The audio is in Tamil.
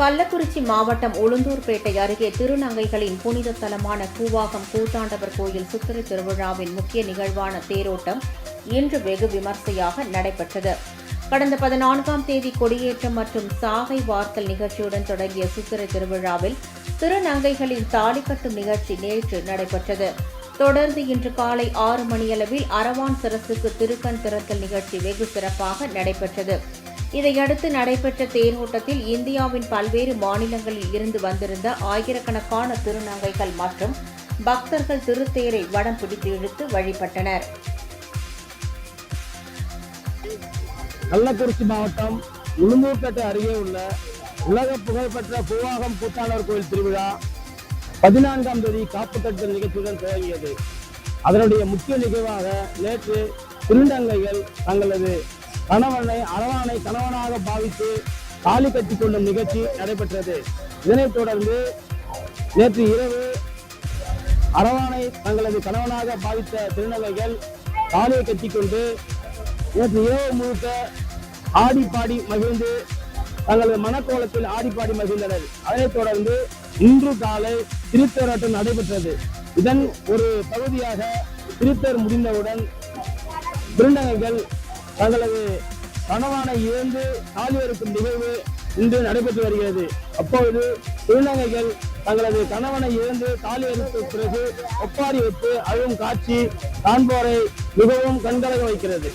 கள்ளக்குறிச்சி மாவட்டம் உளுந்தூர்பேட்டை அருகே திருநங்கைகளின் புனித தலமான கூவாகம் கூத்தாண்டவர் கோயில் சித்திரை திருவிழாவின் முக்கிய நிகழ்வான தேரோட்டம் இன்று வெகு விமர்சையாக நடைபெற்றது. கடந்த 14ஆம் தேதி கொடியேற்றம் மற்றும் சாகை வார்த்தல் நிகழ்ச்சியுடன் தொடங்கிய சித்திரை திருவிழாவில் திருநங்கைகளின் தாலி கட்டும் நிகழ்ச்சி நேற்று நடைபெற்றது. தொடர்ந்து இன்று காலை 6 மணியளவில் அரவான் சரசுக்கு திருக்கண் திறத்தல் நிகழ்ச்சி வெகு சிறப்பாக நடைபெற்றது. இதையடுத்து நடைபெற்ற தேரோட்டத்தில் இந்தியாவின் பல்வேறு மாநிலங்களில் இருந்து வந்திருந்த ஆயிரக்கணக்கான திருநங்கைகள் மற்றும் பக்தர்கள் திருத்தேரை வடம் பிடித்து இழுத்து வழிபட்டனர். கள்ளக்குறிச்சி மாவட்டம் உளுந்தூர்பேட்டை அருகே உள்ள உலக புகழ்பெற்ற கூவாகம் கூத்தாண்டவர் கோயில் திருவிழா 14ஆம் தேதி காப்புத்தட்டல் நிகழ்ச்சியுடன் துவங்கியது. அதனுடைய முக்கிய நிகழ்வாக நேற்று திருநங்கைகள் தங்களது அரவானை கணவனாக பாவித்து தாலி கட்டிக் கொள்ளும் நிகழ்ச்சி நடைபெற்றது. இதனைத் தொடர்ந்து நேற்று இரவு அரவானை தங்களது கணவனாக பாவித்த திருநங்கைகள் தாலியை கட்டிக்கொண்டு நேற்று இரவு முழுக்க ஆடி பாடி மகிழ்ந்து தங்களது மனக்கோலத்தில் ஆடிப்பாடி மகிழ்ந்தனர். அதனைத் தொடர்ந்து இன்று காலை திருத்தேரோட்டம் நடைபெற்றது. இதன் ஒரு பகுதியாக திருத்தேர் முடிந்தவுடன் திருநங்கைகள் தங்களது கணவனை இழந்து தாலி அறுக்கும் நிகழ்வு இன்று நடைபெற்று வருகிறது. அப்பொழுது திருநங்கைகள் தங்களது கணவனை இழந்து தாலி அறுத்த பிறகு ஒப்பாரி வைத்து அழும் காட்சி காண்போரை மிகவும் கண்கலங்க வைக்கிறது.